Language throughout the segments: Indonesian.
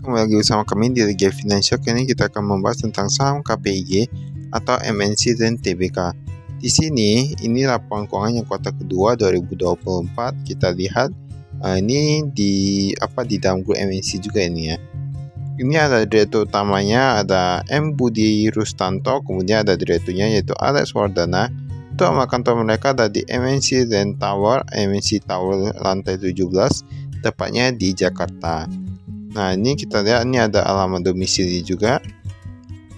kembali lagi bersama kami di Liga Financial. Kali ini kita akan membahas tentang saham KPIG atau MNC dan TBK. Di sini, ini laporan keuangan yang kuartal kedua 2024. Kita lihat ini di dalam grup MNC juga ini ya. Ini ada direktur utamanya, ada M. Budi Rustanto, kemudian ada direkturnya yaitu Alex Wardana. Untuk nama kantor mereka ada di MNC Tower lantai 17, tepatnya di Jakarta. Nah, ini kita lihat ini ada alamat domisili juga.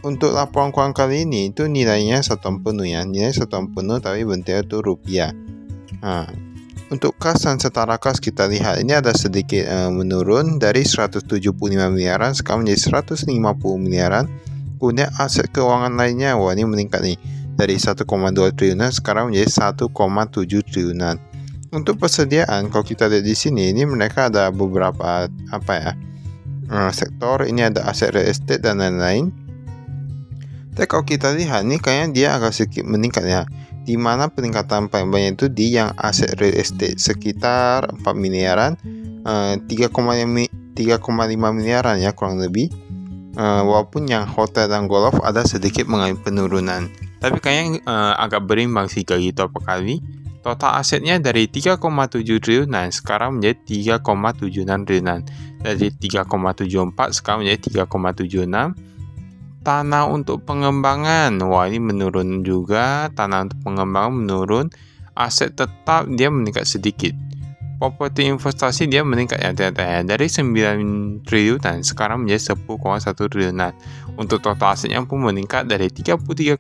Untuk laporan keuangan kali ini itu nilainya satuan penuh ya, nilai satuan penuh tapi bentuknya itu rupiah. Nah, untuk kas dan setara kas kita lihat ini ada sedikit menurun dari 175 miliaran sekarang menjadi 150 miliaran. Kemudian aset keuangan lainnya, wah ini meningkat nih dari 1,2 triliunan sekarang menjadi 1,7 triliunan. Untuk persediaan kalau kita lihat di sini ini mereka ada beberapa sektor, ini ada aset real estate dan lain-lain. Tapi kalau kita lihat ini kayaknya dia agak sedikit meningkat ya, di mana peningkatan paling banyak itu di yang aset real estate sekitar 4 miliaran, 3,5 miliaran ya kurang lebih. Walaupun yang hotel dan golf ada sedikit mengalami penurunan, tapi kayaknya agak berimbang sih kayak gitu apa kali. Total asetnya dari 3,7 triliunan sekarang menjadi 3,76 triliunan. Dari 3,74 sekarang menjadi 3,76. Tanah untuk pengembangan, wah ini menurun juga. Tanah untuk pengembangan menurun. Aset tetap dia meningkat sedikit. Properti investasi dia meningkat ya ternyata dari 9 triliunan sekarang menjadi 10,1 triliunan. Untuk total asetnya pun meningkat dari 33,4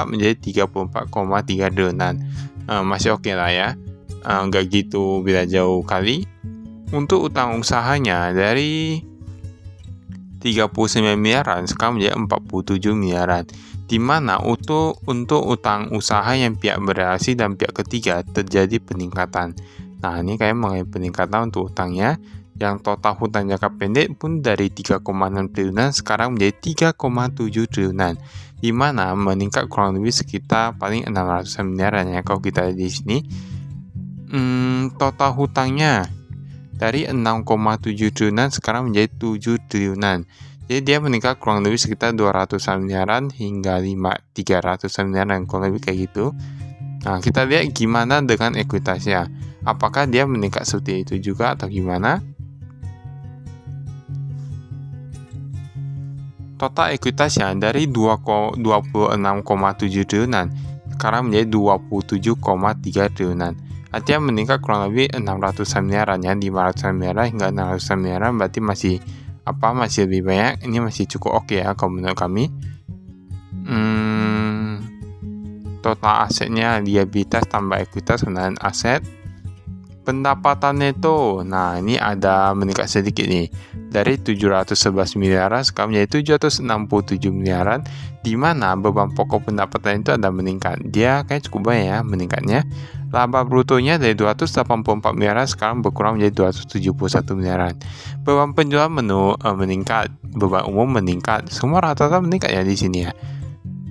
menjadi 34,3 triliunan. Masih oke lah ya, nggak gitu beda jauh kali. Untuk utang usahanya dari 39 miliaran sekarang menjadi 47 miliaran, di mana untuk utang usaha yang pihak berrelasi dan pihak ketiga terjadi peningkatan. Nah ini kayak mengalami peningkatan untuk utangnya. Yang total hutang jangka pendek pun dari 3,6 triliunan sekarang menjadi 3,7 triliunan, di mana meningkat kurang lebih sekitar paling 600 miliaran ya kalau kita lihat di sini. Total hutangnya dari 6,7 triliunan sekarang menjadi 7 triliunan. Jadi dia meningkat kurang lebih sekitar 200 miliaran hingga 300 miliaran kurang lebih kayak gitu. Nah, kita lihat gimana dengan ekuitasnya. Apakah dia meningkat seperti itu juga atau gimana? Total ekuitasnya dari 26,7 triliunan sekarang menjadi 27,3 triliunan. Artinya meningkat kurang lebih 600 miliaran ya, 500 miliaran hingga 600 miliaran, berarti masih lebih banyak. Ini masih cukup oke ya kalau menurut kami. Total asetnya liabilitas tambah ekuitas dan aset. Pendapatan neto, nah ini ada meningkat sedikit nih dari 711 miliaran sekarang menjadi 767 miliaran, di mana beban pokok pendapatan itu ada meningkat. Dia kayak cukup banyak ya meningkatnya. Laba brutonya dari 284 miliaran sekarang berkurang menjadi 271 miliaran. Beban penjualan meningkat, beban umum meningkat, semua rata-rata meningkat ya di sini ya.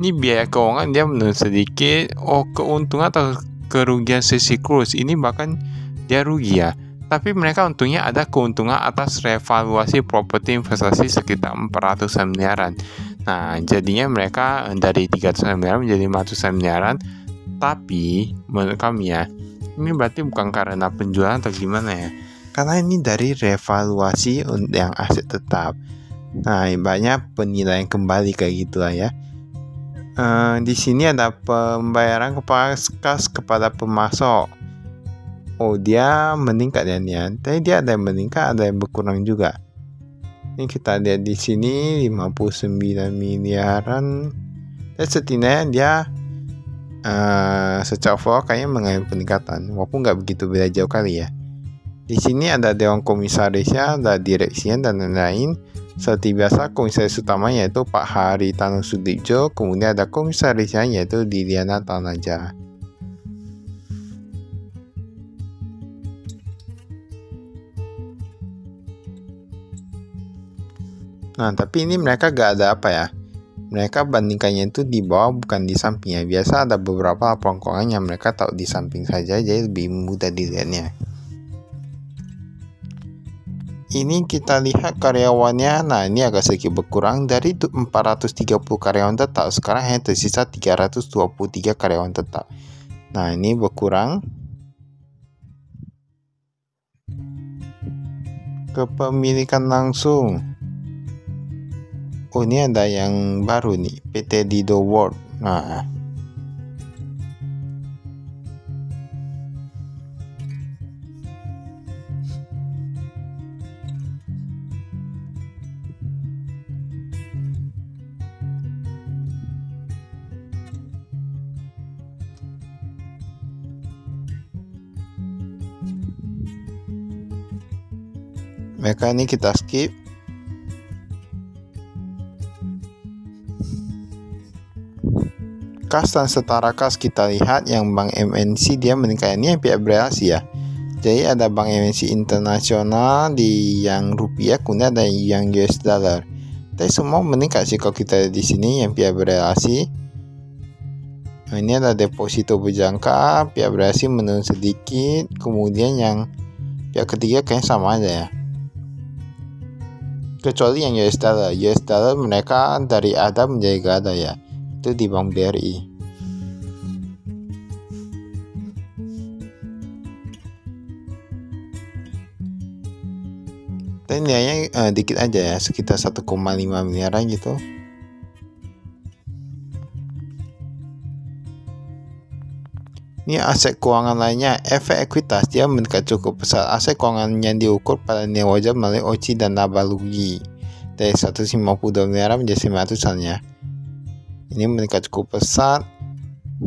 Ini biaya keuangan dia menurun sedikit. Keuntungan atau kerugian sisi kurs ini bahkan dia rugi ya, tapi mereka untungnya ada keuntungan atas revaluasi properti investasi sekitar 400 miliaran. Nah jadinya mereka dari 300 miliaran menjadi 500 miliaran. Tapi menurut kami ya, ini berarti bukan karena penjualan atau gimana ya, karena ini dari revaluasi yang aset tetap. Nah banyak penilaian kembali kayak gitulah ya. Di sini ada pembayaran kas kepada pemasok. Oh dia meningkat ya nih, tapi dia ada yang meningkat, ada yang berkurang juga. Ini kita lihat di sini 59 miliaran. Dan setidaknya dia secara overall kayaknya mengalami peningkatan, walaupun nggak begitu beda jauh kali ya. Di sini ada dewan komisarisnya, ada direksinya dan lain-lain. Seperti biasa komisaris utamanya yaitu Pak Hari Tanu Sudibjo, kemudian ada komisarisnya yaitu Liliana Tanaja. Nah, tapi ini mereka gak ada mereka bandingkannya itu di bawah bukan di sampingnya. Biasa ada beberapa laporan keuangan yang mereka taruh di samping saja, jadi lebih mudah dilihatnya. ini kita lihat karyawannya. Nah, ini agak sedikit berkurang dari 430 karyawan tetap, sekarang hanya tersisa 323 karyawan tetap. Nah, ini berkurang. Kepemilikan langsung. Oh, ini ada yang baru nih, PT Dido World. Nah, mereka ini kita skip. Kas dan setara kas kita lihat yang Bank MNC dia meningkat, ini yang pihak berasi ya. Jadi ada Bank MNC internasional di yang rupiah, kemudian ada yang US dollar. Tapi semua meningkat sih kalau kita lihat di sini yang pihak berasi. Nah, ini ada deposito berjangka, pihak berasi menurun sedikit, kemudian yang pihak ketiga kayaknya sama aja ya. Kecuali yang US dollar mereka dari ada menjadi gak ada ya. Itu di Bank BRI. Dan nilainya dikit aja ya, sekitar 1,5 miliaran gitu. Ini aset keuangan lainnya, efek ekuitas dia meningkat cukup besar. Aset keuangan yang diukur pada nilai wajar melalui OCI dan laba rugi dari 152 miliar menjadi 900-an ya. Ini meningkat cukup pesat.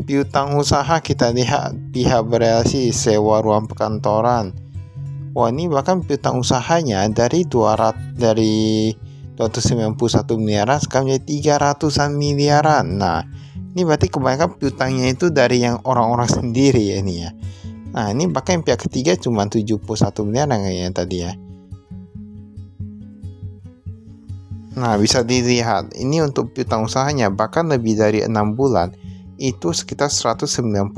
Piutang usaha kita lihat pihak berelasi sewa ruang perkantoran. Wah, ini bahkan piutang usahanya dari 291 miliaran sekarang menjadi 300-an miliaran. Nah, ini berarti kebanyakan piutangnya itu dari yang orang-orang sendiri ya ini ya. Nah, ini bahkan pihak ketiga cuma 71 miliaran kayaknya tadi ya. Nah, bisa dilihat ini untuk piutang usahanya bahkan lebih dari 6 bulan itu sekitar 199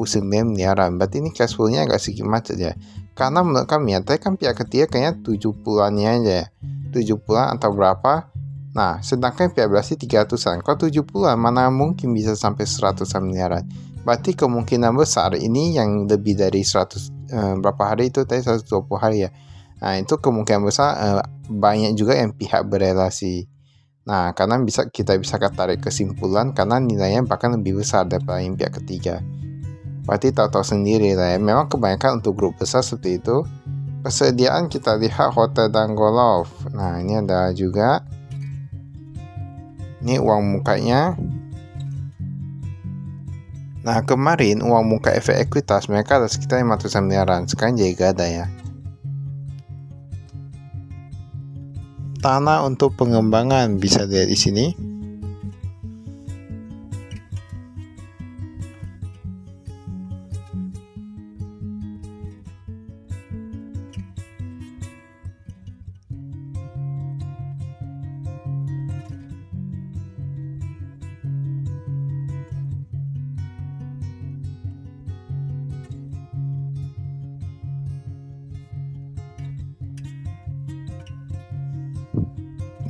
miliaran. Berarti ini cash flow-nya agak sedikit macet ya. Karena menurut kami ya, tadi kan pihak ketiga kayaknya 70-annya aja ya. 70-an atau berapa. Nah, sedangkan pihak berasi 300-an. Kalau 70-an mana mungkin bisa sampai 100-an miliaran. Berarti kemungkinan besar ini yang lebih dari 100 berapa hari itu tadi 120 hari ya. Nah, itu kemungkinan besar banyak juga yang pihak berelasi. Nah, karena kita bisa tarik kesimpulan karena nilainya bahkan lebih besar daripada yang pihak ketiga. Berarti tahu-tahu sendiri lah ya. Memang kebanyakan untuk grup besar seperti itu. Persediaan kita lihat hotel dan golf. Nah, ini ada juga. Ini uang mukanya. Nah, kemarin uang muka efek ekuitas mereka ada sekitar 500 miliaran. Sekarang jadi gak ada ya. Tanah untuk pengembangan bisa dilihat di sini.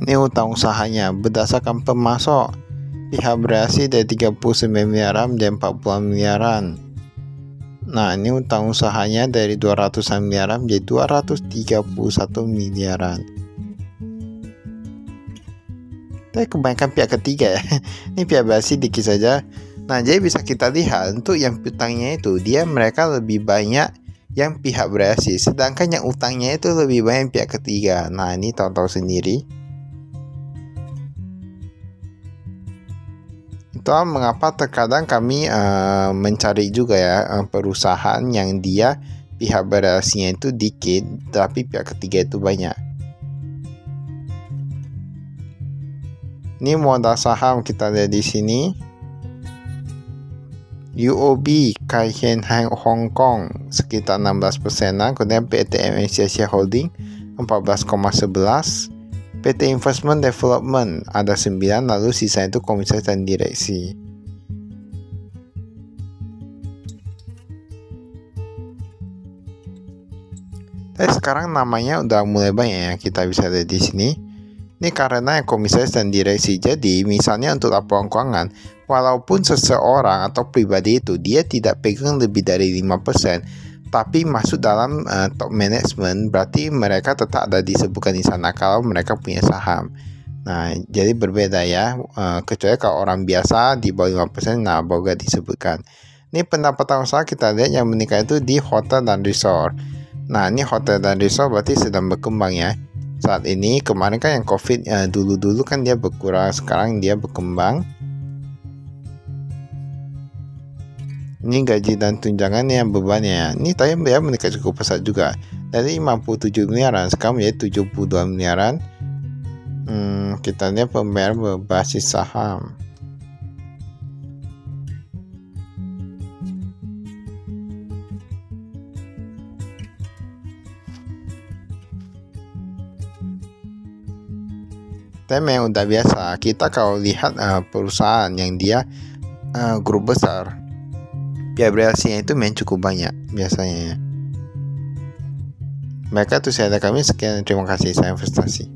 Ini utang usahanya berdasarkan pemasok pihak berasi dari 39 miliaran menjadi 40 miliaran. Nah, ini utang usahanya dari 200 miliaran menjadi 231 miliaran. Tapi kebanyakan pihak ketiga ya. Ini pihak berasi dikit saja. Nah, jadi bisa kita lihat untuk yang utangnya itu mereka lebih banyak yang pihak berasi, sedangkan yang utangnya itu lebih banyak pihak ketiga. Nah, ini tahu-tahu sendiri. Itulah mengapa terkadang kami mencari juga ya perusahaan yang dia pihak berasinya itu dikit tapi pihak ketiga itu banyak. Ini modal saham kita lihat di sini. UOB Kaihen Hong Kong sekitar 16%, kemudian PT MNC Asia Holding 14,11%. PT Investment Development ada 9, lalu sisa itu komisaris dan direksi. Sekarang namanya udah mulai banyak ya, kita bisa lihat di sini. Ini karena komisaris dan direksi. Jadi misalnya untuk laporan keuangan, walaupun seseorang atau pribadi itu dia tidak pegang lebih dari 5%, tapi masuk dalam top management, berarti mereka tetap ada disebutkan di sana kalau mereka punya saham. Nah, jadi berbeda ya, kecuali kalau orang biasa di bawah 5%, nah baru gak disebutkan. Ini pendapatan usaha kita lihat yang meningkat itu di hotel dan resort. Nah, ini hotel dan resort berarti sedang berkembang ya. Saat ini, kemarin kan yang COVID dulu-dulu kan dia berkurang, sekarang dia berkembang. Ini gaji dan tunjangan yang bebannya. Ini tadi dia meningkat cukup pesat juga. Dari 57 miliaran sekarang menjadi 72 miliaran. Kita lihat pembayaran berbasis saham. Tapi yang udah biasa, kita kalau lihat perusahaan yang dia grup besar, biaya bereaksinya itu memang cukup banyak biasanya. Mereka tuh saya ada kami sekian, terima kasih, saya investasi.